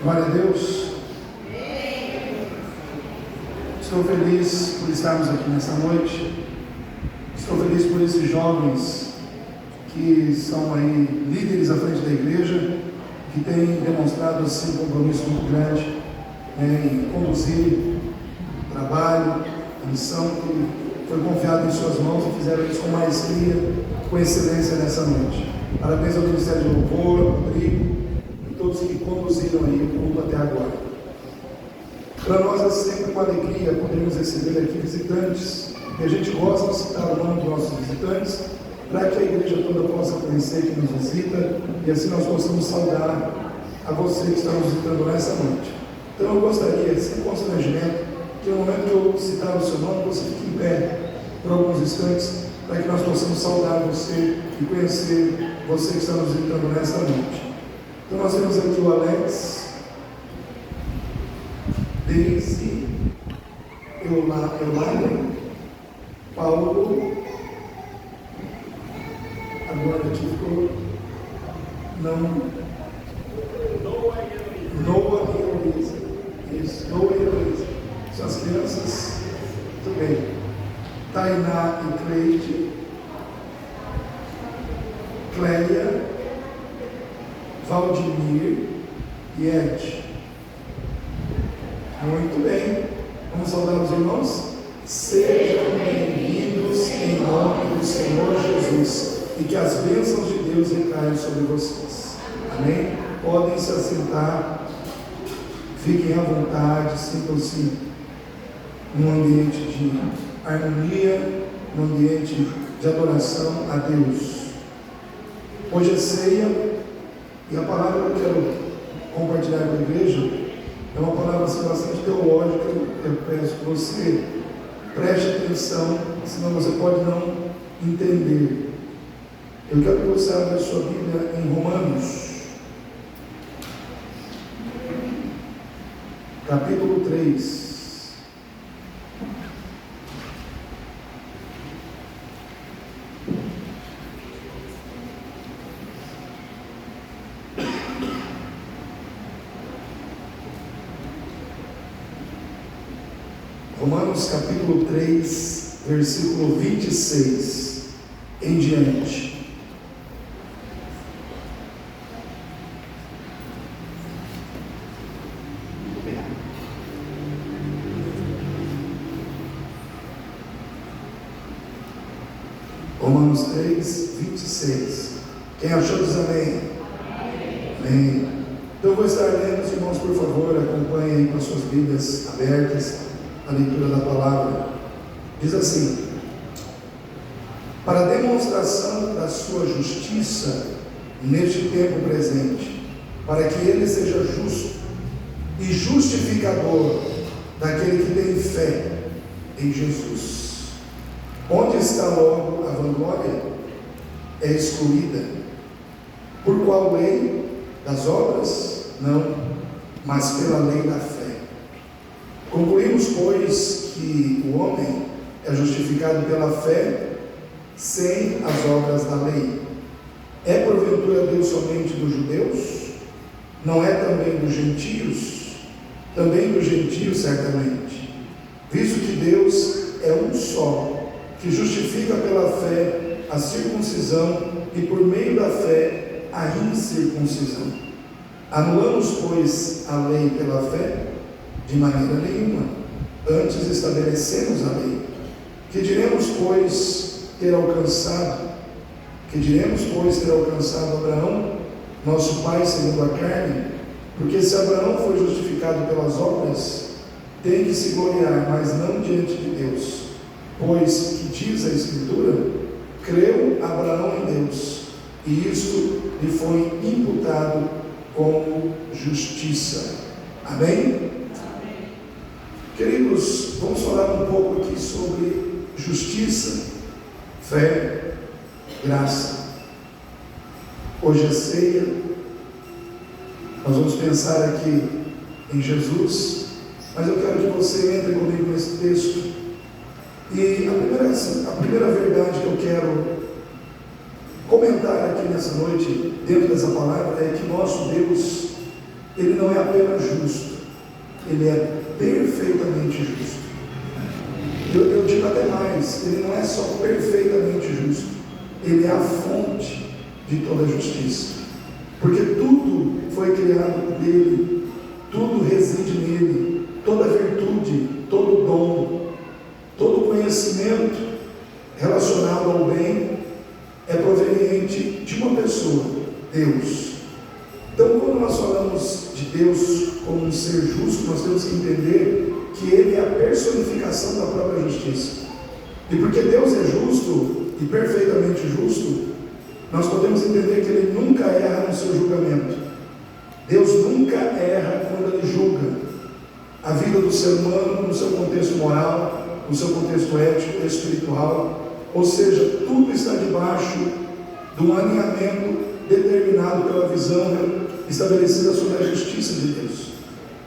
Glória a Deus. Estou feliz por estarmos aqui nessa noite. Estou feliz por esses jovens que são aí líderes à frente da igreja, que têm demonstrado assim um compromisso muito grande em conduzir o trabalho, a missão que foi confiada em suas mãos e fizeram isso com maestria, com excelência nessa noite. Parabéns ao Ministério de Louvor, ao Rodrigo e todos que conduziram aí o culto até agora. Para nós é sempre uma alegria podermos receber aqui visitantes, e a gente gosta de citar o nome dos nossos visitantes, para que a igreja toda possa conhecer quem nos visita, e assim nós possamos saudar a você que está nos visitando nessa noite. Então eu gostaria, sem constrangimento, que no momento que eu citar o seu nome, você fique em pé por alguns instantes, para que nós possamos saudar você e conhecer você que está nos visitando nesta noite. Então nós temos aqui o Alex, Daisy, Eulalia, Paulo, agora aqui ficou, Noah e Heloísa. Isso, Noah e Heloísa. São as crianças, muito bem. Tainá e Cleide, Cléia, Valdemir e Ed. Muito bem. Vamos saudar os irmãos? Sejam bem-vindos em nome do Senhor Jesus, e que as bênçãos de Deus recaiam sobre vocês. Amém? Podem se assentar, fiquem à vontade, sintam-se num ambiente de harmonia, num ambiente de adoração a Deus. Hoje é ceia, e a palavra que eu quero compartilhar com a igreja é uma palavra assim, bastante teológica. Eu peço que você preste atenção, senão você pode não entender. Eu quero que você abra a sua Bíblia em Romanos, capítulo 3. Romanos capítulo 3, versículo 26 em diante. Romanos 3, 26. Quem achou diz amém? Amém. Então eu vou estar lendo, os irmãos, por favor, acompanhem aí com as suas Bíblias abertas a leitura da palavra. Diz assim: para a demonstração da sua justiça neste tempo presente, para que ele seja justo e justificador daquele que tem fé em Jesus. Onde está logo a vanglória? É excluída. Por qual lei? Das obras? Não, mas pela lei da fé. Concluímos, pois, que o homem é justificado pela fé sem as obras da lei. É porventura Deus somente dos judeus? Não é também dos gentios? Também dos gentios, certamente. Visto que Deus é um só, que justifica pela fé a circuncisão e por meio da fé a incircuncisão. Anulamos, pois, a lei pela fé? De maneira nenhuma. Antes estabelecemos a lei. Que diremos, pois, ter alcançado Abraão, nosso pai segundo a carne? Porque se Abraão foi justificado pelas obras, tem que se gloriar, mas não diante de Deus. Pois que diz a Escritura: creu Abraão em Deus, e isto lhe foi imputado como justiça. Amém? Queridos, vamos falar um pouco aqui sobre justiça, fé, graça. Hoje é ceia, nós vamos pensar aqui em Jesus, mas eu quero que você entre comigo nesse texto. E a primeira verdade que eu quero comentar aqui nessa noite, dentro dessa palavra, é que nosso Deus Ele não é apenas justo, Ele é perfeitamente justo. Eu digo até mais, Ele não é só perfeitamente justo, Ele é a fonte de toda a justiça. Porque tudo foi criado por Ele, tudo reside nele, toda virtude, todo dom, todo conhecimento relacionado ao bem é proveniente de uma pessoa, Deus. Então, quando nós falamos de Deus como um ser justo, nós temos que entender que Ele é a personificação da própria justiça. E porque Deus é justo e perfeitamente justo, nós podemos entender que Ele nunca erra no seu julgamento. Deus nunca erra quando Ele julga a vida do ser humano no seu contexto moral, no seu contexto ético, espiritual. Ou seja, tudo está debaixo de um alinhamento determinado pela visão estabelecida sobre a justiça de Deus.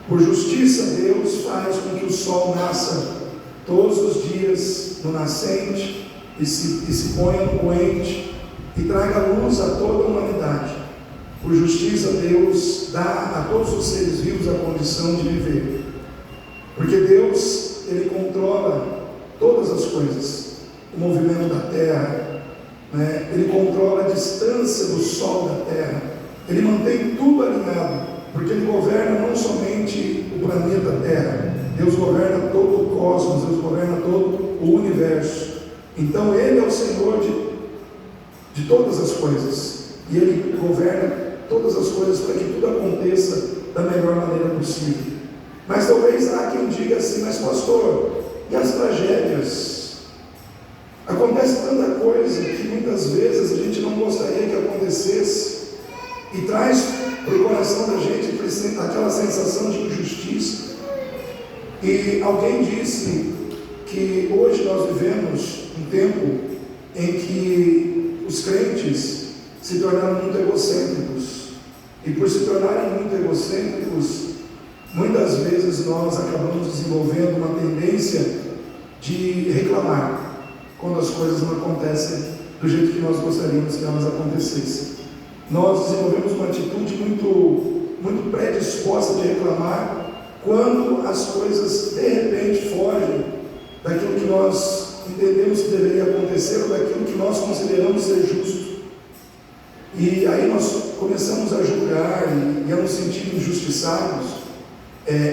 Por justiça, Deus faz com que o sol nasça todos os dias no nascente e se ponha no poente e traga luz a toda a humanidade. Por justiça, Deus dá a todos os seres vivos a condição de viver. Porque Deus, Ele controla todas as coisas, o movimento da terra, Ele controla a distância do sol da terra, Ele mantém tudo alinhado, porque Ele governa não somente o planeta Terra, Deus governa todo o cosmos, Deus governa todo o universo. Então Ele é o Senhor de todas as coisas, e Ele governa todas as coisas para que tudo aconteça da melhor maneira possível. Mas talvez há quem diga assim: mas pastor, e as tragédias? Acontece tanta coisa que muitas vezes a gente não gostaria que acontecesse, e traz para o coração da gente aquela sensação de injustiça. E alguém disse que hoje nós vivemos um tempo em que os crentes se tornaram muito egocêntricos, e por se tornarem muito egocêntricos, muitas vezes nós acabamos desenvolvendo uma tendência de reclamar quando as coisas não acontecem do jeito que nós gostaríamos que elas acontecessem. Nós desenvolvemos uma atitude muito predisposta de reclamar quando as coisas de repente fogem daquilo que nós entendemos que deveria acontecer ou daquilo que nós consideramos ser justo. E aí nós começamos a julgar e a nos sentir injustiçados.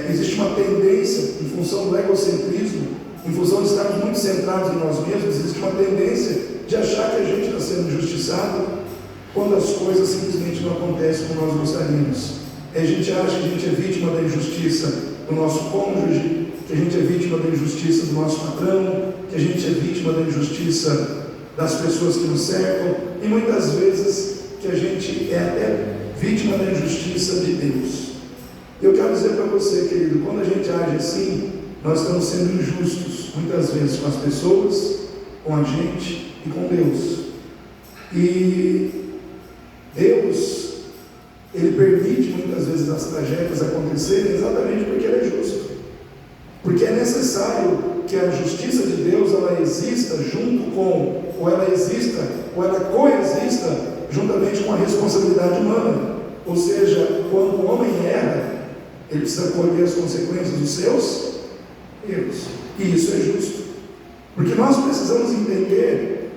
Existe uma tendência, em função do egocentrismo, em função de estarmos muito centrados em nós mesmos, existe uma tendência de achar que a gente está sendo injustiçado quando as coisas simplesmente não acontecem como nós gostaríamos. A gente acha que a gente é vítima da injustiça do nosso cônjuge, que a gente é vítima da injustiça do nosso patrão, que a gente é vítima da injustiça das pessoas que nos cercam, e muitas vezes que a gente é até vítima da injustiça de Deus. Eu quero dizer para você, querido, quando a gente age assim, nós estamos sendo injustos, muitas vezes com as pessoas, com a gente e com Deus. E Deus, Ele permite muitas vezes as tragédias acontecerem exatamente porque Ele é justo. Porque é necessário que a justiça de Deus, ela exista junto com, ou ela coexista juntamente com a responsabilidade humana. Ou seja, quando o homem erra, ele precisa colher as consequências dos seus erros. E isso é justo. Porque nós precisamos entender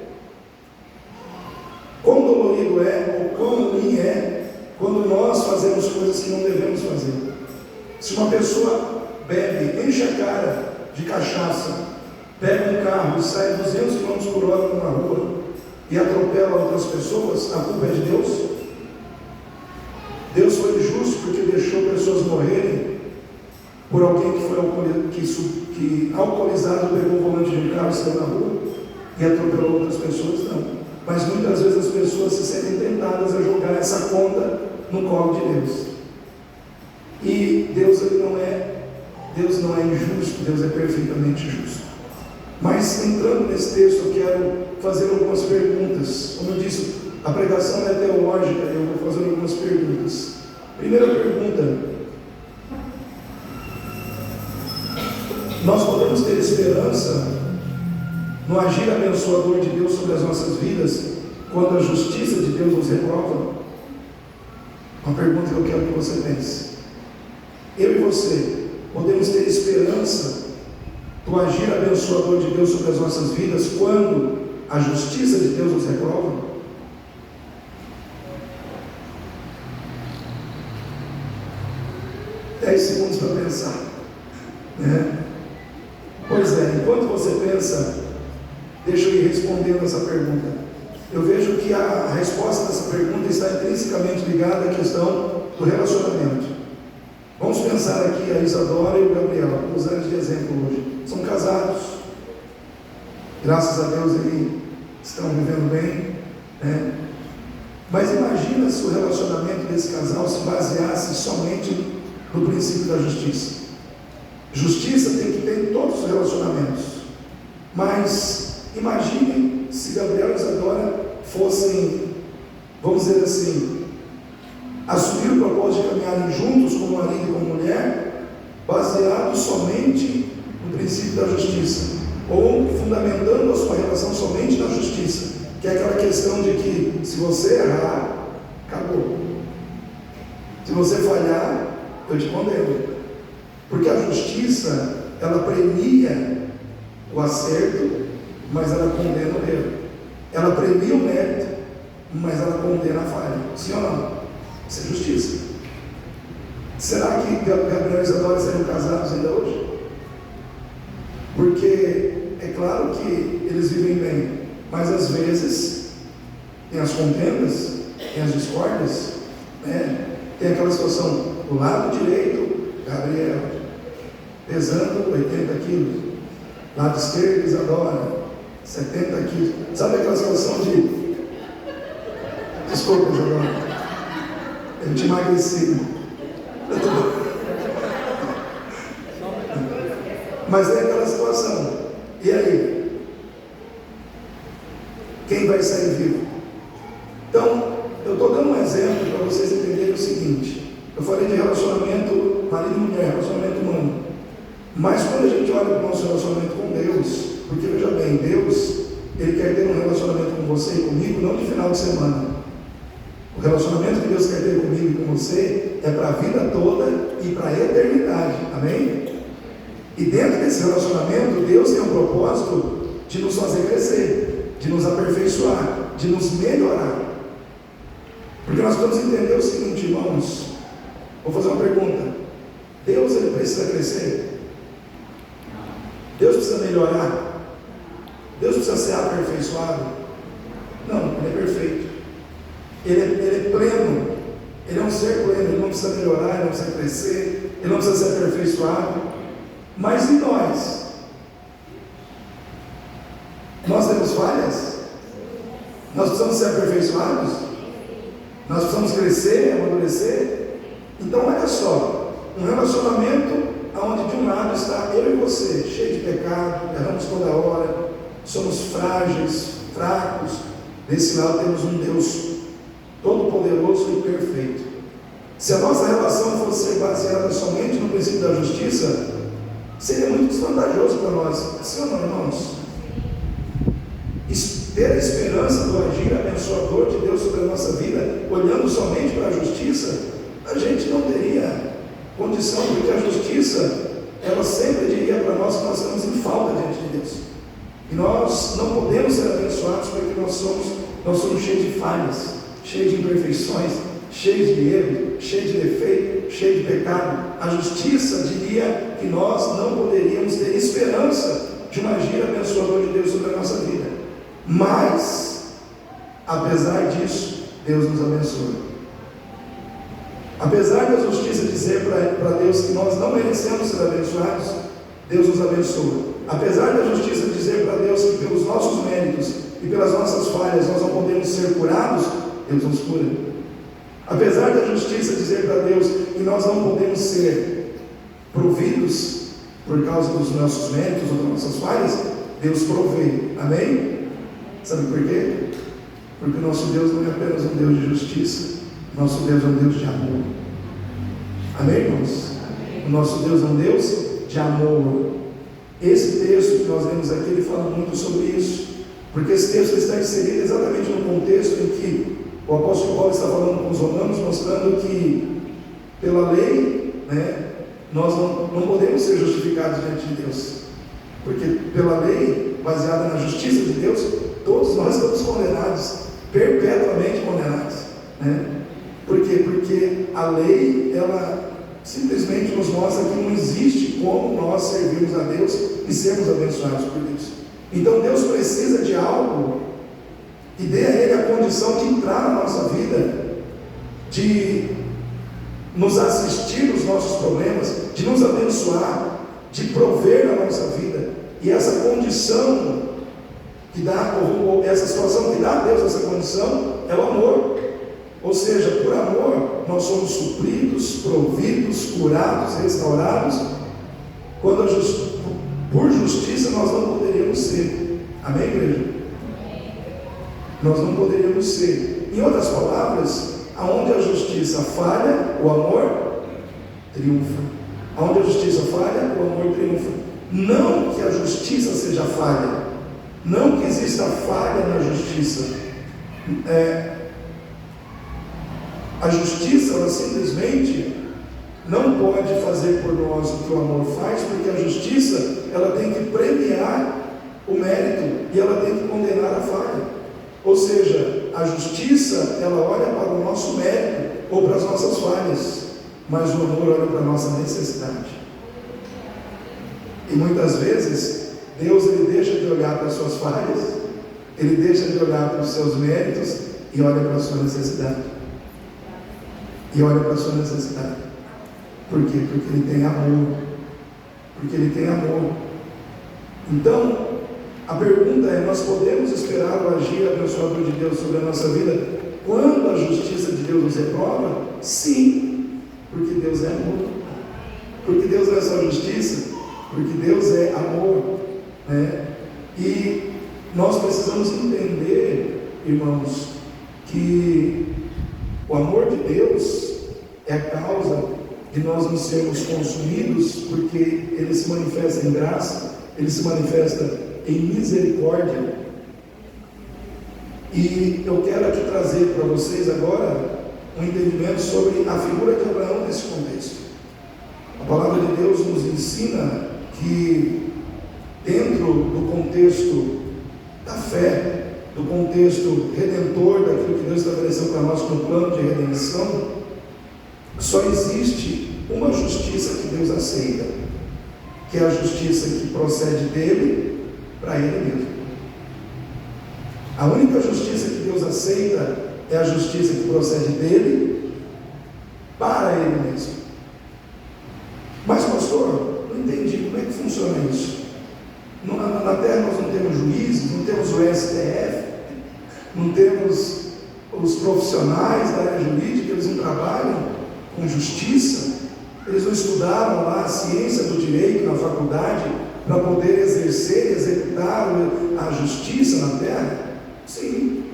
quão dolorido é, ou quão ruim é, quando nós fazemos coisas que não devemos fazer. Se uma pessoa bebe, enche a cara de cachaça, pega um carro e sai 200 km por hora numa rua e atropela outras pessoas, a culpa é de Deus? Deus foi justo porque deixou pessoas morrerem por alguém que alcoolizado pegou o volante de um carro e saiu na rua e atropelou outras pessoas? Não. Mas muitas vezes as pessoas se sentem tentadas a jogar essa conta no colo de Deus. E Deus não é injusto, Deus é perfeitamente justo. Mas entrando nesse texto, eu quero fazer algumas perguntas. Como eu disse, a pregação é teológica, eu vou fazer algumas perguntas. Primeira pergunta: nós podemos ter esperança no agir abençoador de Deus sobre as nossas vidas quando a justiça de Deus nos reprova? Uma pergunta que eu quero que você pense. eu e você podemos ter esperança do agir abençoador de Deus sobre as nossas vidas quando a justiça de Deus nos reprova? 10 segundos para pensar, né? Pois é, enquanto você pensa, deixa eu ir respondendo essa pergunta. Eu vejo que a resposta dessa pergunta está intrinsecamente ligada à questão do relacionamento. Vamos pensar aqui a Isadora e o Gabriel, vou usar eles de exemplo hoje. São casados, graças a Deus eles estão vivendo bem, né? Mas imagina se o relacionamento desse casal se baseasse somente no princípio da justiça. Justiça tem que ter em todos os relacionamentos, mas imagine se Gabriel e Isadora fossem, vamos dizer assim, assumir o propósito de caminharem juntos como marido e como mulher, baseados somente no princípio da justiça, ou fundamentando a sua relação somente na justiça, que é aquela questão de que se você errar, acabou. Se você falhar, eu te condeno. Porque a justiça, ela premia o acerto, mas ela condena o erro. Ela premia o mérito, mas ela condena a falha. Sim ou não? Isso é justiça. Será que Gabriel e Isadora seriam casados ainda hoje? Porque é claro que eles vivem bem, mas às vezes tem as contendas, tem as discórdias, né? Tem aquela situação do lado direito, Gabriel pesando 80 quilos, lado esquerdo, Isadora 70 quilos. Sabe aquela situação de desculpa, Isadora, eu te emagreci, mas é aquela situação. E aí? Quem vai sair vivo? Então, eu estou dando um exemplo para vocês entenderem o seguinte. Eu falei de relacionamento marido e mulher, relacionamento humano. Mas quando a gente olha para o nosso relacionamento com Deus, porque veja bem, Deus, Ele quer ter um relacionamento com você e comigo, não de final de semana. O relacionamento que Deus quer ter comigo e com você é para a vida toda e para a eternidade. Amém? E dentro desse relacionamento, Deus tem um propósito de nos fazer crescer, de nos aperfeiçoar, de nos melhorar. Porque nós precisamos entender o seguinte, irmãos. Vou fazer uma pergunta. Deus, Ele precisa crescer? Deus precisa melhorar? Deus precisa ser aperfeiçoado? Não, Ele é perfeito. Ele é pleno. Ele é um ser pleno. Ele não precisa melhorar, Ele não precisa crescer, Ele não precisa ser aperfeiçoado. Mas e nós? Nós temos falhas? Nós precisamos ser aperfeiçoados? Nós precisamos crescer, amadurecer? Então olha só, um relacionamento onde de um lado está eu e você, cheio de pecado, erramos toda hora, somos frágeis, fracos. Desse lado temos um Deus todo-poderoso e perfeito. Se a nossa relação fosse baseada somente no princípio da justiça, seria muito desvantajoso para nós. Sim ou não, irmãos? Ter a esperança do agir abençoador de Deus sobre a nossa vida, olhando somente para a justiça, a gente não teria condição, porque a justiça, ela sempre diria para nós que nós estamos em falta diante de Deus. E nós não podemos ser abençoados porque nós somos cheios de falhas, cheios de imperfeições, cheios de erros, cheios de defeito, cheios de pecado. A justiça diria que nós não poderíamos ter esperança de um agir abençoador de Deus sobre a nossa vida. Mas, apesar disso, Deus nos abençoa. Apesar da justiça dizer para Deus que nós não merecemos ser abençoados, Deus nos abençoa. Apesar da justiça dizer para Deus que pelos nossos méritos e pelas nossas falhas nós não podemos ser curados, Deus nos cura. Apesar da justiça dizer para Deus que nós não podemos ser providos por causa dos nossos méritos ou das nossas falhas, Deus provê. Amém? Sabe por quê? Porque o nosso Deus não é apenas um Deus de justiça, nosso Deus é um Deus de amor. Amém, irmãos? O nosso Deus é um Deus de amor. Esse texto que nós lemos aqui, ele fala muito sobre isso, porque esse texto está inserido exatamente no contexto em que o apóstolo Paulo está falando com os romanos, mostrando que pela lei, nós não podemos ser justificados diante de Deus, porque pela lei, baseada na justiça de Deus, todos nós estamos condenados, perpetuamente condenados, né? Por quê? Porque a lei, ela simplesmente nos mostra que não existe como nós servirmos a Deus e sermos abençoados por Deus. Então Deus precisa de algo que dê a Ele a condição de entrar na nossa vida, de nos assistir nos nossos problemas, de nos abençoar, de prover na nossa vida. E essa condição que dá, ou essa situação que dá a Deus essa condição, é o amor. Ou seja, por amor nós somos supridos, providos, curados, restaurados, quando por justiça nós não poderíamos ser. Amém, igreja? Nós não poderíamos ser. Em outras palavras, aonde a justiça falha, o amor triunfa. Aonde a justiça falha, o amor triunfa. Não que a justiça seja falha, não que exista falha na justiça. A justiça, ela simplesmente não pode fazer por nós o que o amor faz, porque a justiça, ela tem que premiar o mérito e ela tem que condenar a falha. Ou seja, a justiça, ela olha para o nosso mérito ou para as nossas falhas, mas o amor olha para a nossa necessidade. E muitas vezes, Deus, ele deixa de olhar para as suas falhas, ele deixa de olhar para os seus méritos e olha para a sua necessidade. E olha para a sua necessidade. Por quê? Porque ele tem amor. Porque ele tem amor. Então, a pergunta é: nós podemos esperar o agir abençoador de Deus sobre a nossa vida quando a justiça de Deus nos reprova? Sim, porque Deus é amor. Porque Deus não é só justiça, porque Deus é amor, né? E nós precisamos entender, irmãos, que o amor de Deus é a causa de nós não sermos consumidos, porque Ele se manifesta em graça, Ele se manifesta em misericórdia. E eu quero aqui trazer para vocês agora um entendimento sobre a figura de Abraão nesse contexto. A palavra de Deus nos ensina que dentro do contexto da fé, do contexto redentor, daquilo que Deus estabeleceu para nós como plano de redenção, só existe uma justiça que Deus aceita, que é a justiça que procede dele para ele mesmo. A única justiça que Deus aceita é a justiça que procede dele para ele mesmo. Mas, pastor, não entendi como é que funciona isso. Na terra nós não temos juízes, não temos o STF, não temos os profissionais da área jurídica, eles não trabalham com justiça, eles não estudaram lá a ciência do direito na faculdade para poder exercer e executar a justiça na terra? Sim,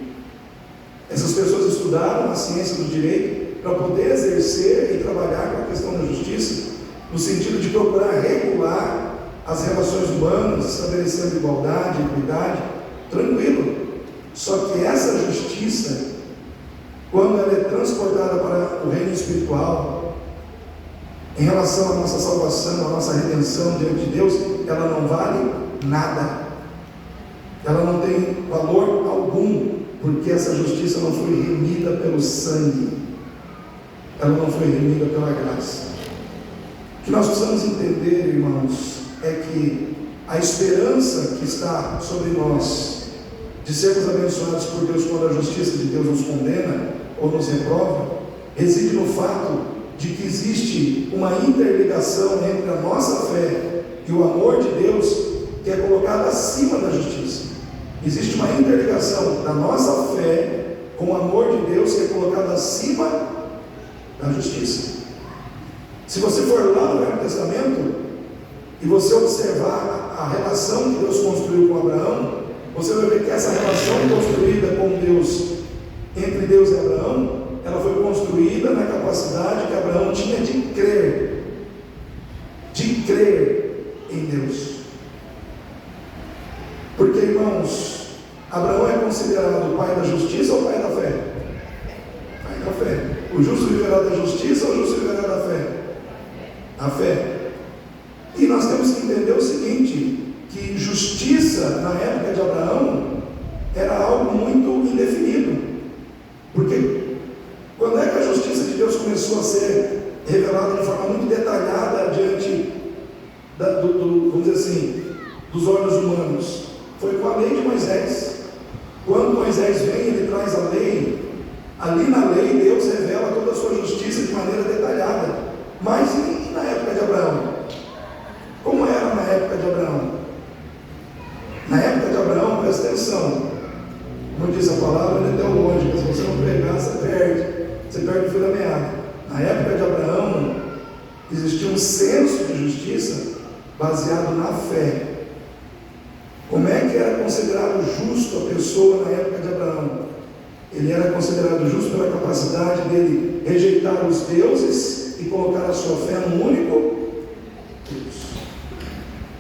essas pessoas estudaram a ciência do direito para poder exercer e trabalhar com a questão da justiça, no sentido de procurar regular as relações humanas, estabelecendo igualdade, equidade, tranquilo. Só que essa justiça, quando ela é transportada para o reino espiritual, em relação à nossa salvação, à nossa redenção diante de Deus, ela não vale nada. Ela não tem valor algum, porque essa justiça não foi remida pelo sangue, ela não foi remida pela graça. O que nós precisamos entender, irmãos, é que a esperança que está sobre nós de sermos abençoados por Deus quando a justiça de Deus nos condena ou nos reprova, reside no fato de que existe uma interligação entre a nossa fé e o amor de Deus, que é colocado acima da justiça. Existe uma interligação da nossa fé com o amor de Deus, que é colocado acima da justiça. Se você for lá no Velho Testamento e você observar a relação que Deus construiu com Abraão, você vai ver que essa relação construída com Deus, entre Deus e Abraão, ela foi construída na capacidade que Abraão tinha de crer em Deus. Porque, irmãos, Abraão é considerado o pai da justiça ou o pai da fé? Pai da fé. O justo viverá da justiça ou o justo viverá da fé? A fé. E nós temos que entender o seguinte, que justiça na época de Abraão era algo muito indefinido. Porque quando é que a justiça de Deus começou a ser revelada de forma muito detalhada diante vamos dizer assim, dos olhos humanos? Foi com a lei de Moisés. Quando Moisés vem, ele traz a lei. Ali na lei Deus revela toda a sua justiça de maneira detalhada. Mas e na época de Abraão? Como era na época de Abraão? Na época de Abraão, presta atenção, como diz a palavra, ele é teológica, se você não pegar, você perde o fio da meada. Na época de Abraão, existia um senso de justiça baseado na fé. Como é que era considerado justo a pessoa na época de Abraão? Ele era considerado justo pela capacidade dele rejeitar os deuses e colocar a sua fé no único Deus.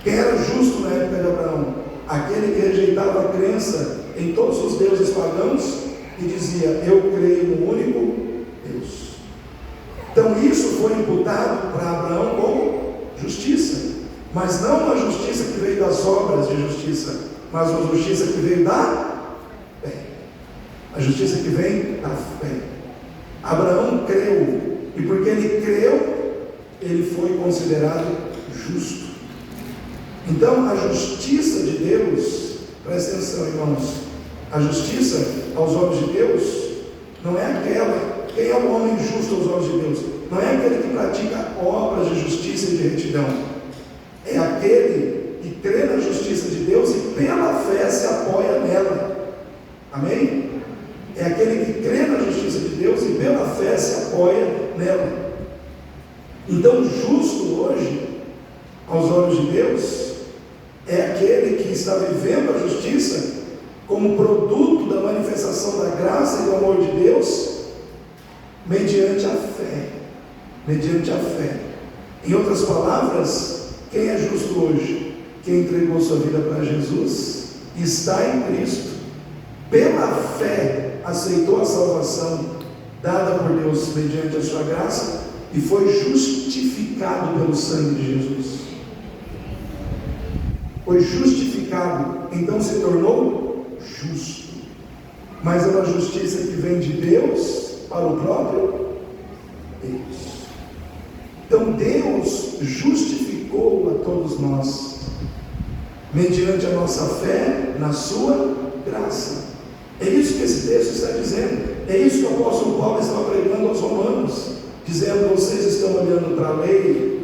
Quem era justo na época de Abraão? Aquele que rejeitava a crença em todos os deuses pagãos e dizia: eu creio no único Deus. Então isso foi imputado para Abraão como justiça, mas não uma justiça que veio das obras de justiça, mas uma justiça que veio da fé. A justiça que vem da fé. Abraão creu, e porque ele creu, ele foi considerado justo. Então a justiça de Deus, presta atenção, irmãos, a justiça aos olhos de Deus não é aquela, quem é o homem justo aos olhos de Deus? Não é aquele que pratica obras de justiça e de retidão, é aquele que crê na justiça de Deus e pela fé se apoia nela. Amém? É aquele que crê na justiça de Deus e pela fé se apoia nela. Então justo hoje aos olhos de Deus é aquele que está vivendo a justiça como produto da manifestação da graça e do amor de Deus mediante a fé. Mediante a fé. Em outras palavras, quem é justo hoje? Quem entregou sua vida para Jesus, está em Cristo, pela fé aceitou a salvação dada por Deus mediante a sua graça e foi justificado pelo sangue de Jesus. Foi justificado, então se tornou justo. Mas é uma justiça que vem de Deus para o próprio Deus. Então Deus justificou a todos nós mediante a nossa fé na sua graça. É isso que esse texto está dizendo. É isso que o apóstolo Paulo estava pregando aos romanos, dizendo: vocês estão olhando para a lei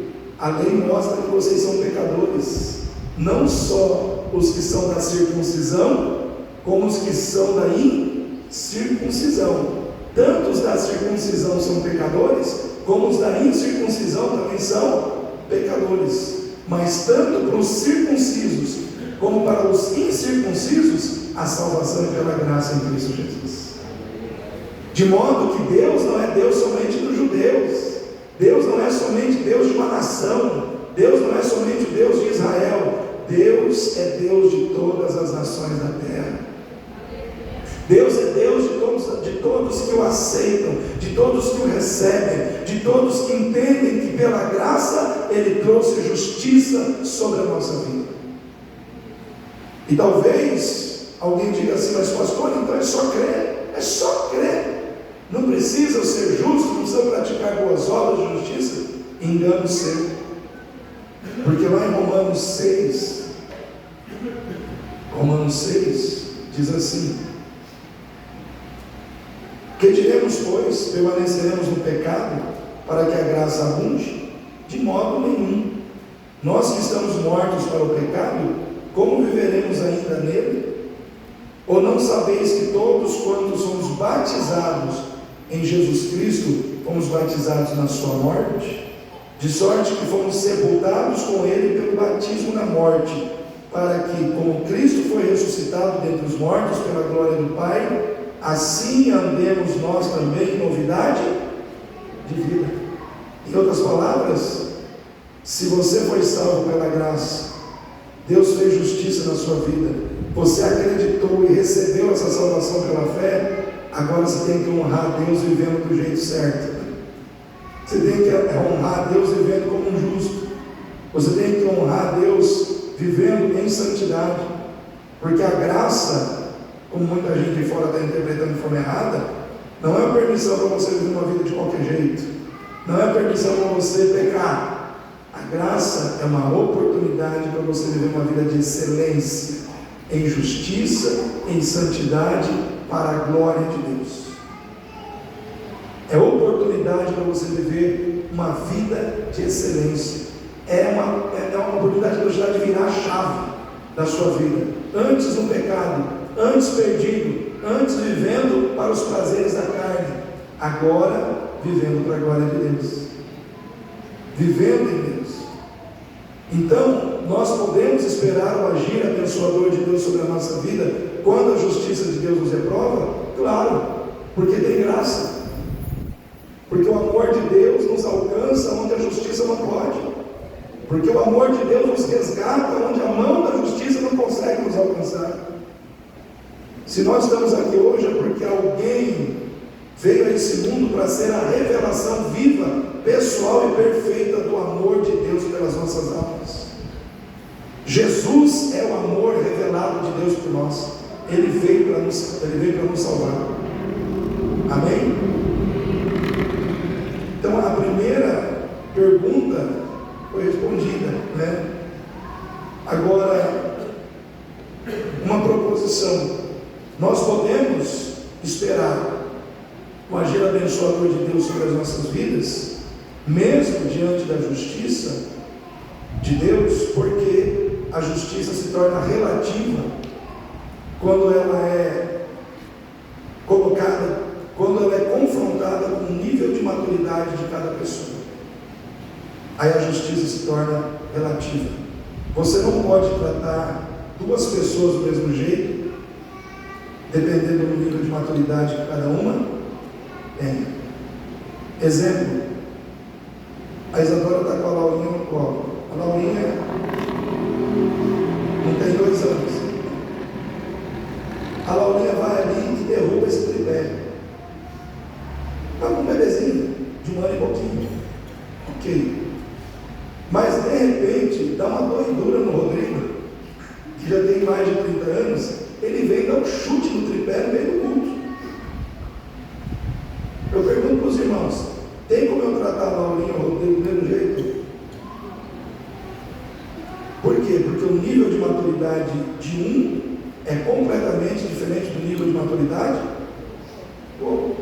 mostra que vocês são pecadores. Não só os que são da circuncisão, como os que são da incircuncisão. Tanto os da circuncisão são pecadores, como os da incircuncisão também são pecadores. Mas tanto para os circuncisos como para os incircuncisos, a salvação é pela graça em Cristo Jesus. De modo que Deus não é Deus somente dos judeus, Deus não é somente Deus de uma nação, Deus não é somente o Deus de Israel, Deus é Deus de todas as nações da terra. Deus é Deus de todos que o aceitam, de todos que o recebem, de todos que entendem que pela graça Ele trouxe justiça sobre a nossa vida. E talvez alguém diga assim: mas pastor, então é só crer? É só crer, não precisa ser justo, não precisa praticar boas obras de justiça? Engano seu, porque lá em Romanos 6 diz assim: que diremos, pois? Permaneceremos no pecado para que a graça abunde? De modo nenhum. Nós que estamos mortos para o pecado, como viveremos ainda nele? Ou não sabeis que todos quantos somos batizados em Jesus Cristo, fomos batizados na sua morte? De sorte que fomos sepultados com ele pelo batismo na morte, para que, como Cristo foi ressuscitado dentre os mortos pela glória do Pai, assim andemos nós também em novidade de vida. Em outras palavras, se você foi salvo pela graça, Deus fez justiça na sua vida, você acreditou e recebeu essa salvação pela fé, agora você tem que honrar Deus vivendo do jeito certo. Você tem que honrar Deus vivendo como um justo. Você tem que honrar Deus vivendo em santidade. Porque a graça, como muita gente de fora está interpretando de forma errada, não é uma permissão para você viver uma vida de qualquer jeito. Não é permissão para você pecar. A graça é uma oportunidade para você viver uma vida de excelência, em justiça, em santidade, para a glória de Deus. É oportunidade para você viver uma vida de excelência. É uma oportunidade que Deus dá de virar a chave da sua vida. Antes no pecado, antes perdido, antes vivendo para os prazeres da carne, agora vivendo para a glória de Deus. Vivendo em Deus. Então, nós podemos esperar o agir abençoador de Deus sobre a nossa vida quando a justiça de Deus nos reprova? Claro, porque tem graça. Porque o amor de Deus nos alcança onde a justiça não pode. Porque o amor de Deus nos resgata onde a mão da justiça não consegue nos alcançar. Se nós estamos aqui hoje é porque alguém veio a esse mundo para ser a revelação viva, pessoal e perfeita do amor de Deus pelas nossas almas. Jesus é o amor revelado de Deus por nós. Ele veio para nos salvar. Amém? Então a primeira pergunta foi respondida, né? Agora, uma proposição. Nós podemos esperar o agir abençoador de Deus sobre as nossas vidas, mesmo diante da justiça de Deus, porque a justiça se torna relativa quando ela é colocada, quando ela é confrontada com o nível de maturidade de cada pessoa. Aí a justiça se torna relativa. Você não pode tratar duas pessoas do mesmo jeito, dependendo do nível de maturidade que cada uma tem. Exemplo, a Isadora está com a Laurinha no colo. A Laurinha não tem 2 anos. A Laurinha vai ali e derruba esse tripé. Está com um bebezinho de 1 ano e pouquinho. Ok. Mas de repente dá uma doidura no Rodrigo, que já tem mais de 30 anos. Ele vem dar um chute no tripé no meio do culto. Eu pergunto para os irmãos: tem como eu tratar a Laurinha ou o Rodrigo do mesmo jeito? Por quê? Porque o nível de maturidade de um é completamente diferente do nível de maturidade do outro.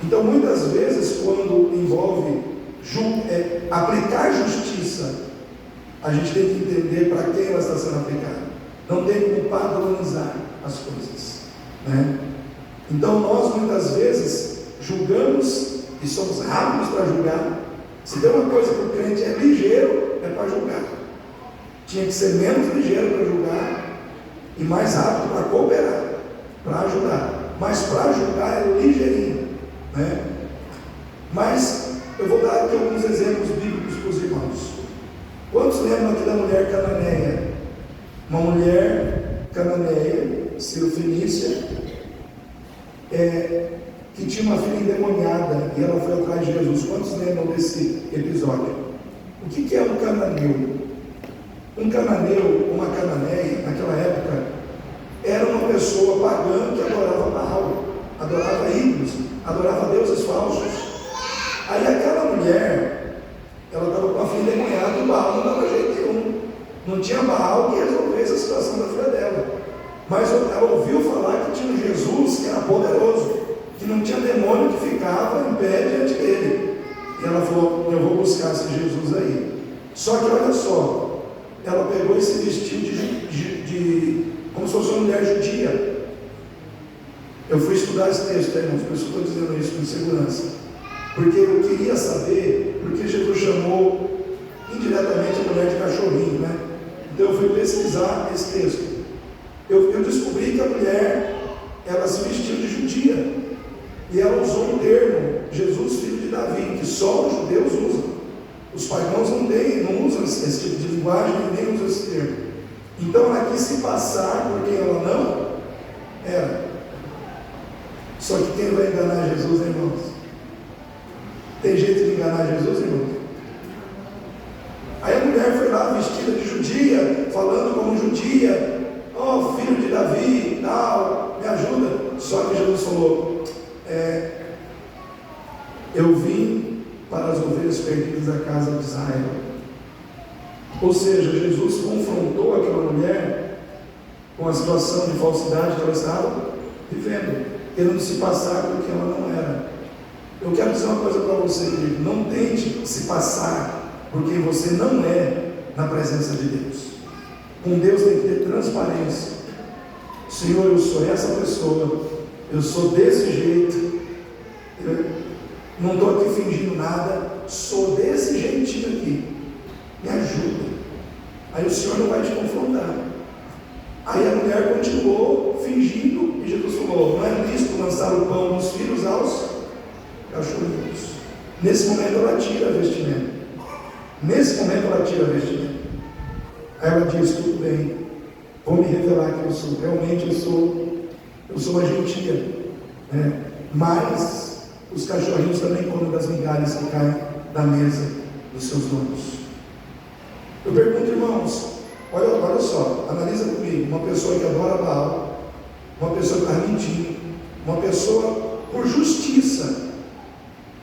Então, muitas vezes, quando envolve aplicar justiça, a gente tem que entender para quem ela está sendo aplicada. Não tem como padronizar as coisas, né? Então nós muitas vezes julgamos e somos rápidos para julgar. Se tem uma coisa que o crente é ligeiro, é para julgar. Tinha que ser menos ligeiro para julgar e mais rápido para cooperar, para ajudar. Mas para julgar é ligeirinho, né? Mas eu vou dar aqui alguns exemplos bíblicos para os irmãos. Quantos lembram aqui da mulher cananeia? Uma mulher cananeia, Cirofenícia, que tinha uma filha endemoniada e ela foi atrás de Jesus. Quantos lembram desse episódio? O que é um cananeu? Um cananeu, uma cananeia, naquela época, era uma pessoa pagã que adorava Baal, adorava ídolos, adorava deuses falsos. Aí aquela mulher, ela estava com a filha endemoniada, o Baal não dava jeito nenhum. Não tinha Baal que resolvesse a situação da filha dela. Mas ela ouviu falar que tinha um Jesus que era poderoso, que não tinha demônio que ficava em pé diante dele. E ela falou: eu vou buscar esse Jesus aí. Só que olha só, ela pegou esse vestido como se fosse uma mulher judia. Eu fui estudar esse texto, irmãos, por isso eu estou dizendo isso com segurança. Porque eu queria saber porque Jesus chamou indiretamente a mulher de cachorrinho, né? Então eu fui pesquisar esse texto. Eu descobri que a mulher, ela se vestiu de judia. E ela usou um termo, Jesus filho de Davi, que só os judeus usam. Os pagãos não usam esse tipo de linguagem, nem usam esse termo. Então ela quis se passar por quem ela não era. Só que quem vai enganar Jesus, irmãos? Tem jeito de enganar Jesus, irmão? Aí a mulher foi lá vestida de judia, falando como judia, ó, filho de Davi, tal, me ajuda. Só que Jesus falou, eu vim para as ovelhas perdidas da casa de Israel. Ou seja, Jesus confrontou aquela mulher com a situação de falsidade que ela estava vivendo, querendo se passar por que ela não era. Eu quero dizer uma coisa para você, querido: não tente se passar por quem você não é na presença de Deus. Com Deus tem que ter transparência. Senhor, eu sou essa pessoa, eu sou desse jeito, eu não estou aqui fingindo nada, sou desse jeitinho aqui, me ajuda. Aí o Senhor não vai te confrontar. Aí a mulher continuou fingindo, e Jesus falou: não é lícito lançar o pão dos filhos aos cachorrinhos. Nesse momento ela tira a vestimenta. Aí ela diz: tudo bem, vou me revelar que eu sou. Realmente eu sou uma gentia, né? Mas os cachorrinhos também comem das migalhas que caem da mesa dos seus donos. Eu pergunto, irmãos, olha só, analisa comigo: uma pessoa que adora Baal, uma pessoa que está mentindo, uma pessoa por justiça.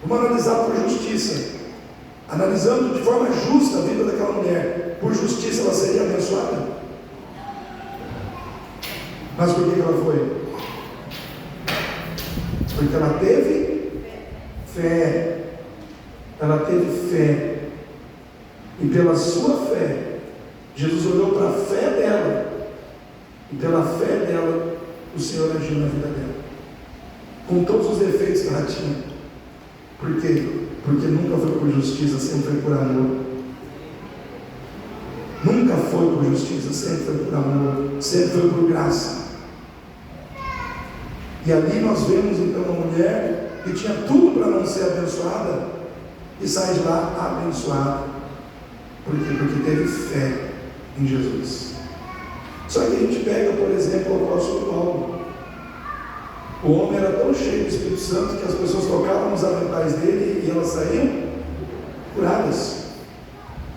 Vamos analisar por justiça. Analisando de forma justa a vida daquela mulher, por justiça ela seria abençoada? Mas por que ela foi? Porque ela teve fé. Ela teve fé. E pela sua fé, Jesus olhou para a fé dela, e pela fé dela, o Senhor agiu na vida dela, com todos os defeitos que ela tinha. Por quê? Porque nunca foi por justiça, sempre foi por amor. Nunca foi por justiça, sempre foi por amor, sempre foi por graça. E ali nós vemos então uma mulher que tinha tudo para não ser abençoada, e sai de lá abençoada. Por quê? Porque teve fé em Jesus. Só que a gente pega, por exemplo, o apóstolo Paulo. O homem era tão cheio do Espírito Santo que as pessoas tocavam nos aventais dele e elas saíam curadas.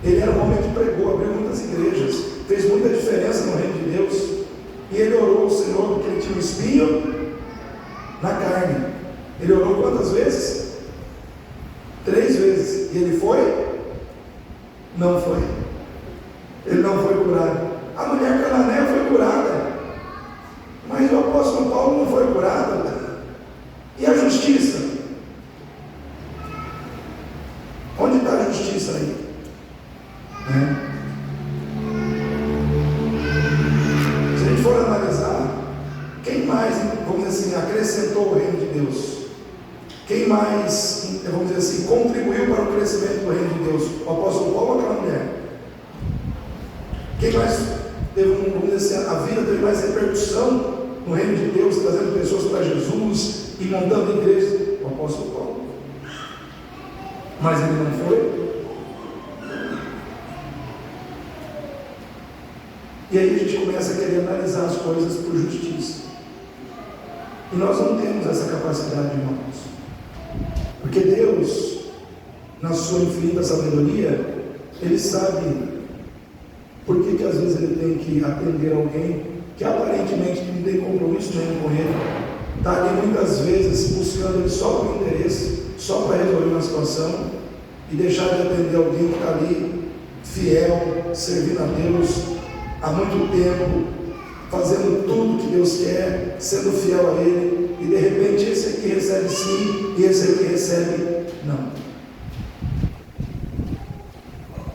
Ele era um homem que pregou, abriu muitas igrejas, fez muita diferença no reino de Deus. E ele orou ao Senhor porque ele tinha um espinho na carne. Ele orou quantas vezes? 3 vezes. E ele foi? Não foi. Ele não foi curado. A mulher cananeia foi curada, mas o apóstolo Paulo não foi curado. E a justiça? Onde está a justiça aí? Se a gente for analisar, quem mais, vamos dizer assim, acrescentou o reino de Deus? Quem mais, vamos dizer assim, contribuiu para o crescimento do reino de Deus? O apóstolo Paulo ou aquela mulher? Quem mais teve, vamos dizer assim, a vida teve mais repercussão no reino de Deus, trazendo pessoas para Jesus e montando igrejas? O apóstolo Paulo. Mas ele não foi. E aí a gente começa a querer analisar as coisas por justiça. E nós não temos essa capacidade, irmãos. Porque Deus, na sua infinita sabedoria, Ele sabe por que às vezes Ele tem que atender alguém que aparentemente não tem compromisso nenhum com Ele, está ali muitas vezes buscando Ele só por interesse, só para resolver uma situação, e deixar de atender alguém que está ali fiel, servindo a Deus há muito tempo, fazendo tudo que Deus quer, sendo fiel a Ele, e de repente esse aqui recebe sim, e esse aqui recebe não.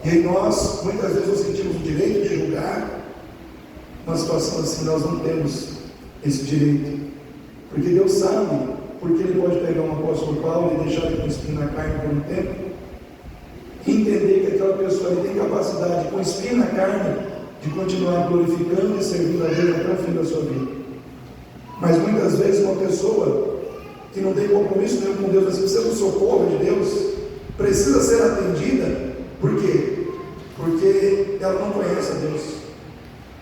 E aí nós, muitas vezes, nós sentimos o direito de julgar uma situação assim. Nós não temos esse direito, porque Deus sabe, porque Ele pode pegar um apóstolo Paulo e deixar ele com espinho na carne por um tempo, e entender que aquela pessoa ele tem capacidade, com espinho na carne, de continuar glorificando e servindo a Deus até o fim da sua vida. Mas muitas vezes uma pessoa que não tem compromisso nenhum com Deus, mas precisa do socorro de Deus, precisa ser atendida. Por quê? Porque ela não conhece a Deus,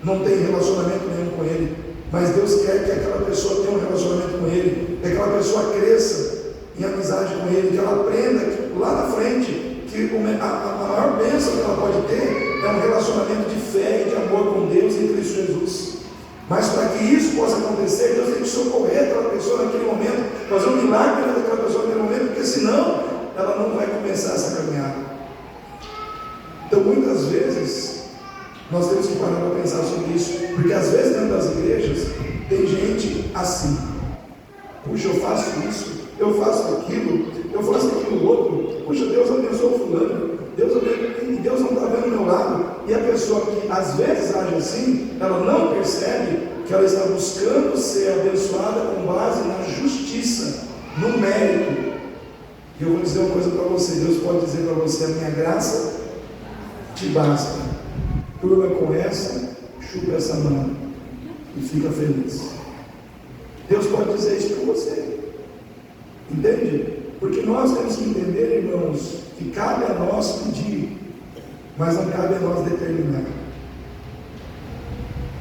não tem relacionamento nenhum com Ele, mas Deus quer que aquela pessoa tenha um relacionamento com Ele, que aquela pessoa cresça em amizade com Ele, que ela aprenda lá na frente, que a maior bênção que ela pode ter é um relacionamento de fé e de amor com Deus em Cristo Jesus. Mas para que isso possa acontecer, Deus tem que socorrer aquela pessoa naquele momento, fazer um milagre naquela pessoa naquele momento, porque senão ela não vai começar essa caminhada. Então muitas vezes nós temos que parar para pensar sobre isso, porque às vezes dentro das igrejas tem gente assim: puxa, eu faço isso, eu faço aquilo outro, puxa, Deus abençoou fulano, Deus não está vendo o meu lado. E a pessoa que às vezes age assim, ela não percebe que ela está buscando ser abençoada com base na justiça, no mérito. E eu vou dizer uma coisa para você: Deus pode dizer para você: a minha graça te basta, turma com essa, chupa essa mão e fica feliz. Deus pode dizer isso para você, entende? Porque nós temos que entender, irmãos, que cabe a nós pedir, mas não cabe a nós determinar.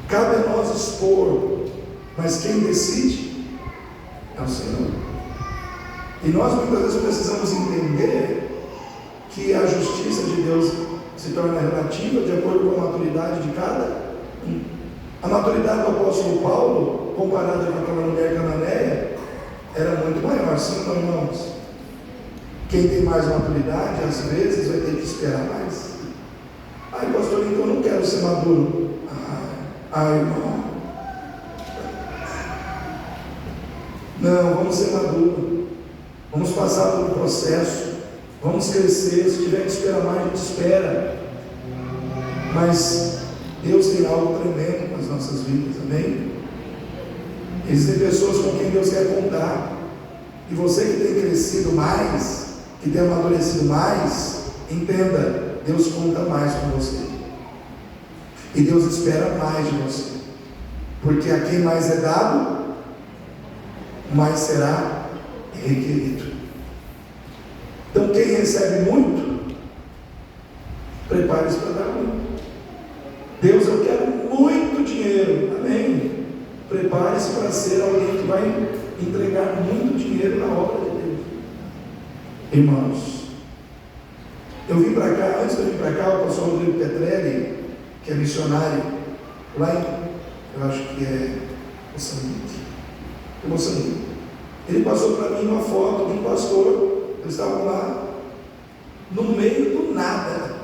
Cabe a nós expor, mas quem decide é o Senhor. E nós muitas vezes precisamos entender que a justiça de Deus se torna relativa de acordo com a maturidade de cada um. A maturidade do apóstolo Paulo, comparada com aquela mulher cananeia, era muito maior, sim, irmãos. Quem tem mais maturidade, às vezes, vai ter que esperar mais. Ai, pastor, então eu não quero ser maduro. Irmão. Não, vamos ser maduros. Vamos passar pelo processo. Vamos crescer. Se tiver que esperar mais, a gente espera. Mas Deus tem algo tremendo nas nossas vidas, amém? Existem pessoas com quem Deus quer contar. E você que tem crescido mais, que tem amadurecido mais, entenda, Deus conta mais com você. E Deus espera mais de você. Porque a quem mais é dado, mais será requerido. Então quem recebe muito, prepare-se para dar muito. Deus, eu quero muito dinheiro, amém? Prepare-se para ser alguém que vai entregar muito dinheiro na obra de Deus. Irmãos, eu vim para cá, antes de eu vir para cá, o pastor Rodrigo Petrelli, que é missionário lá em, eu acho que é Moçambique, ele passou para mim uma foto de um pastor. Eles estavam lá no meio do nada,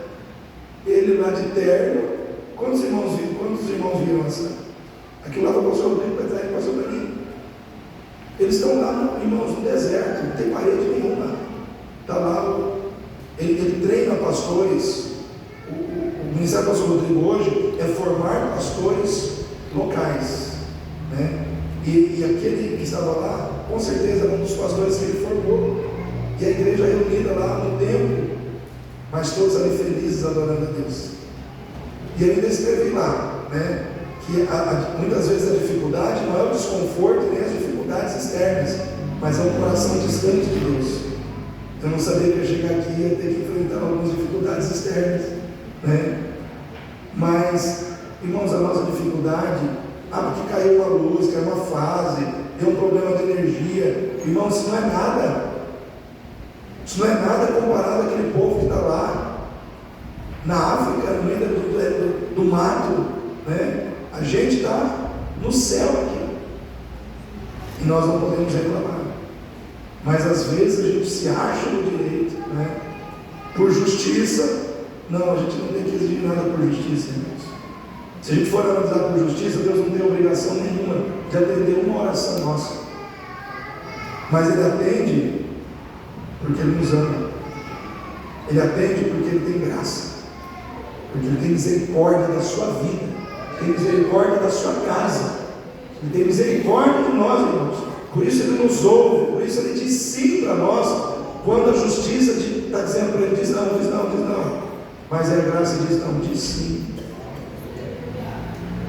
ele lá de terno. Quantos irmãos viram essa? Aquilo lá do pastor Rodrigo Petrelli passou para mim. Eles estão lá, irmãos, no deserto, não tem parede nenhuma. Está lá, ele treina pastores. O ministério do pastor Rodrigo hoje é formar pastores locais, né? E aquele que estava lá, com certeza era um dos pastores que ele formou. E a igreja reunida lá no templo, mas todos ali felizes adorando a Deus. E ainda escrevi lá, né, que muitas vezes a dificuldade não é o desconforto nem as dificuldades externas, mas é um coração distante de Deus. Eu não sabia que ia chegar aqui e ia ter que enfrentar algumas dificuldades externas, né? Mas, irmãos, a nossa dificuldade, porque caiu uma luz, caiu uma fase, deu um problema de energia, irmãos, isso não é nada. Isso não é nada comparado àquele povo que está lá na África, no meio do mato, né? A gente está no céu aqui e nós não podemos reclamar. Mas às vezes a gente se acha no direito, né? Por justiça. Não, a gente não tem que exigir nada por justiça, irmãos. Se a gente for analisar por justiça, Deus não tem obrigação nenhuma de atender uma oração nossa. Mas Ele atende porque Ele nos ama. Ele atende porque Ele tem graça. Porque Ele tem misericórdia da sua vida. Tem misericórdia da sua casa. Ele tem misericórdia de nós, irmãos. Por isso Ele nos ouve. Por isso Ele diz sim para nós. Quando a justiça está dizendo para Ele, diz não, diz não, diz não. Mas a graça diz não, diz sim.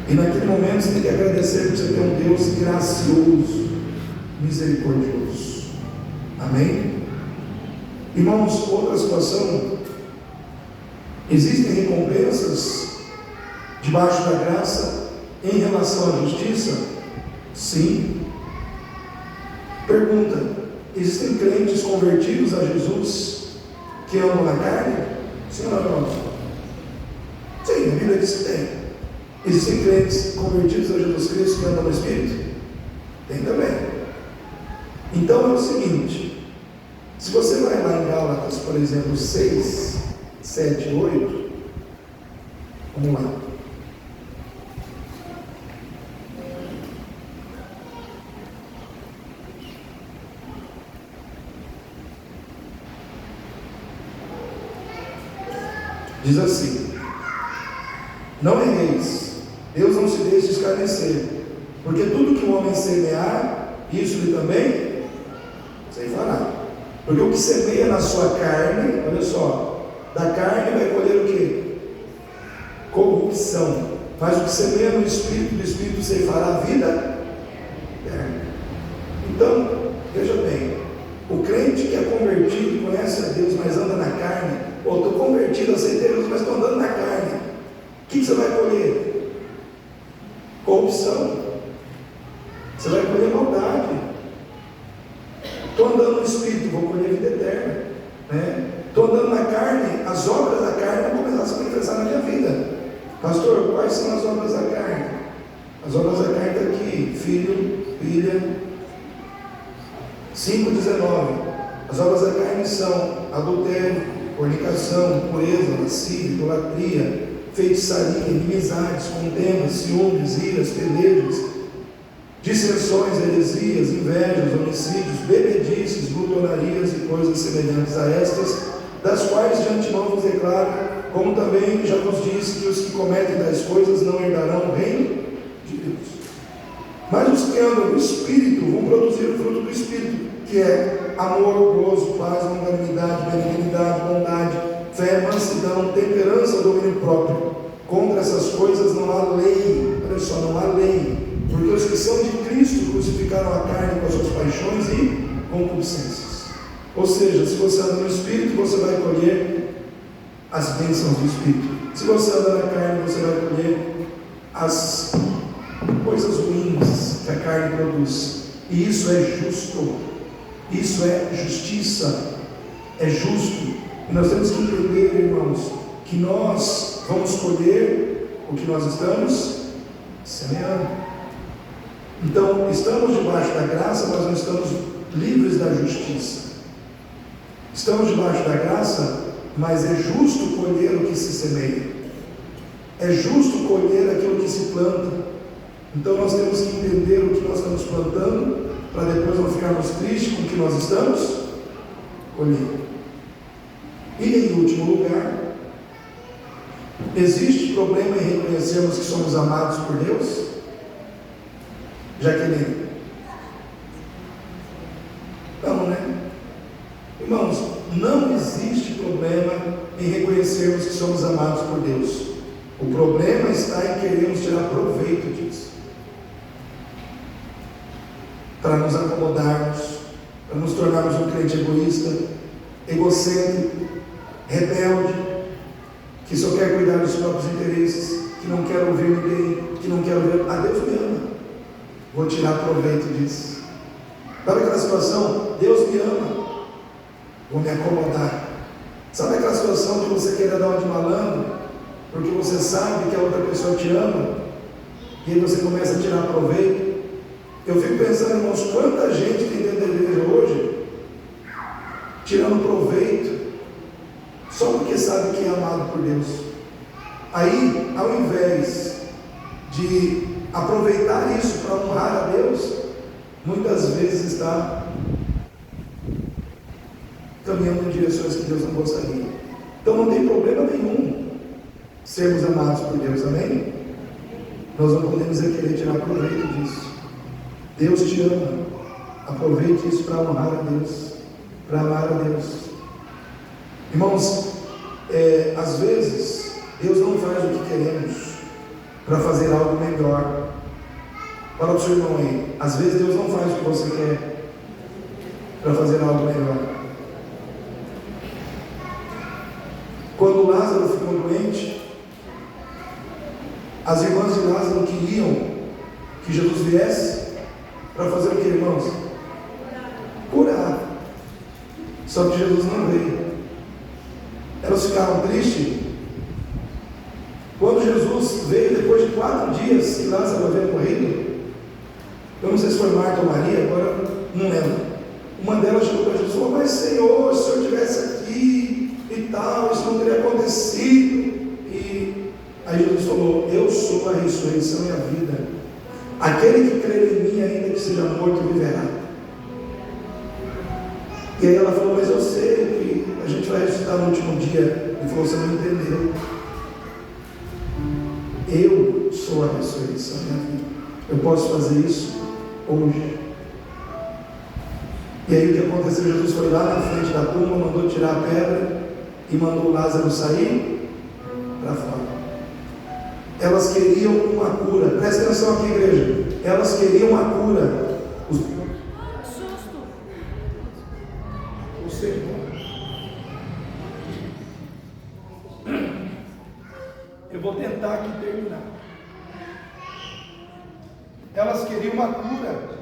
E naquele momento você tem que agradecer por você ter um Deus gracioso, misericordioso. Amém? Irmãos, outra situação. Existem recompensas debaixo da graça em relação à justiça? Sim. Pergunta: existem crentes convertidos a Jesus que andam na carne? Sim ou não, irmãos? Sim, a Bíblia diz que tem. Existem crentes convertidos a Jesus Cristo que andam no Espírito? Tem também. Então é o seguinte, se você vai lá em Gálatas, por exemplo, 6, 7, 8, vamos lá. Diz assim: não erreis, Deus não se deixe escarnecer, porque tudo que o homem semear, isso ele também ceifará. Porque o que semeia na sua carne, olha só, da carne vai colher o quê? Corrupção. Mas o que semeia no Espírito, do Espírito ceifará a vida eterna. Então, veja bem, o crente que é convertido, conhece a Deus, mas anda na carne, ou estou convertido, aceitei Deus, mas estou andando na carne, o que você vai colher? Corrupção. Você vai colher maldade. Estou andando no Espírito, vou colher vida eterna, né? Estou andando na carne, as obras da carne vão começar a se manifestar na minha vida. Pastor, quais são as obras da carne? As obras da carne estão aqui: filho, filha. 5,19. As obras da carne são adultério, fornicação, impureza, lascívia, idolatria, feitiçaria, inimizades, contendas, ciúmes, iras, pelejos, dissensões, heresias, invejas, homicídios, bebedices, glutonarias e coisas semelhantes a estas, das quais de antemão vos declaro, como também já vos disse, que os que cometem tais coisas não herdarão o reino de Deus. Mas os que andam no Espírito vão produzir o fruto do Espírito, que é amor, gozo, paz, longanimidade, benignidade, bondade, fé, mansidão, temperança, domínio próprio. Contra essas coisas não há lei. Olha só, não há lei. Porque os que são de Cristo crucificaram a carne com as suas paixões e concupiscências. Ou seja, se você anda no Espírito, você vai colher as bênçãos do Espírito. Se você anda na carne, você vai colher as coisas ruins que a carne produz. E isso é justo. Isso é justiça. É justo. E nós temos que entender, irmãos, que nós vamos colher o que nós estamos semeando. Então, estamos debaixo da graça, mas não estamos livres da justiça. Estamos debaixo da graça, mas é justo colher o que se semeia. É justo colher aquilo que se planta. Então, nós temos que entender o que nós estamos plantando, para depois não ficarmos tristes com o que nós estamos colhendo. E em último lugar, existe problema em reconhecermos que somos amados por Deus? Jaqueline? Não, né? Irmãos, não existe problema em reconhecermos que somos amados por Deus. O problema está em querermos tirar proveito disso, para nos acomodarmos, para nos tornarmos um crente egoísta, egocêntrico, rebelde, que só quer cuidar dos próprios interesses, que não quer ouvir ninguém, que não quer ouvir. Deus me ama, vou tirar proveito disso. Sabe aquela situação? Deus me ama, vou me acomodar. Sabe aquela situação de você querer dar uma de malandro, porque você sabe que a outra pessoa te ama, e aí você começa a tirar proveito? Eu fico pensando, irmãos, quanta gente tem dentro da igreja hoje tirando proveito só porque sabe que é amado por Deus. Aí, ao invés de aproveitar isso para honrar a Deus, muitas vezes está caminhando em direções que Deus não gostaria. Então não tem problema nenhum sermos amados por Deus, amém? Nós não podemos querer tirar proveito disso. Deus te ama, aproveite isso para honrar a Deus, para amar a Deus. Irmãos, às vezes Deus não faz o que queremos para fazer algo melhor. Fala para o seu irmão aí, às vezes Deus não faz o que você quer para fazer algo melhor. Quando Lázaro ficou doente, as irmãs de Lázaro queriam que Jesus viesse para fazer o que, irmãos? Curar. Só que Jesus não veio. elas ficaram tristes. Quando Jesus veio depois de 4 dias que Lázaro havia morrido, eu não sei se foi Marta ou Maria, agora não lembro. Uma delas chegou para Jesus e falou: mas Senhor, se eu estivesse aqui e tal, isso não teria acontecido. E aí Jesus falou: eu sou a ressurreição e a vida. Aquele que crer em mim, ainda que seja morto, viverá. E aí ela falou: mas eu sei que a gente vai ressuscitar no último dia. Ele falou: você não entendeu. Eu sou a ressurreição e a vida. Eu posso fazer isso hoje. E aí o que aconteceu? Jesus foi lá na frente da tumba, mandou tirar a pedra e mandou Lázaro sair para fora. Elas queriam uma cura. Presta atenção aqui, igreja. Elas queriam uma cura. O Senhor. Eu vou tentar aqui terminar. Elas queriam uma cura.